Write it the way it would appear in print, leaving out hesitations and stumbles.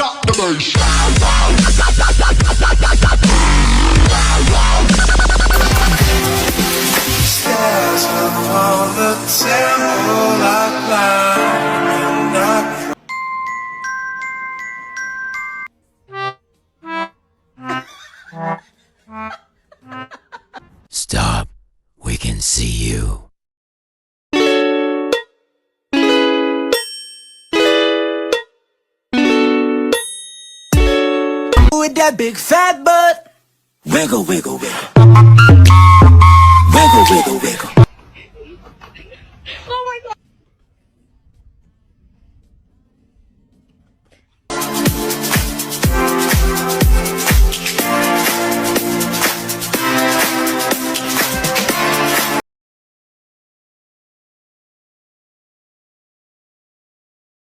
Drop the bass. Stairs upon the temple I climb, and I Stop. We can see you. With that big fat butt, wiggle, wiggle, wiggle, wiggle, wiggle, wiggle.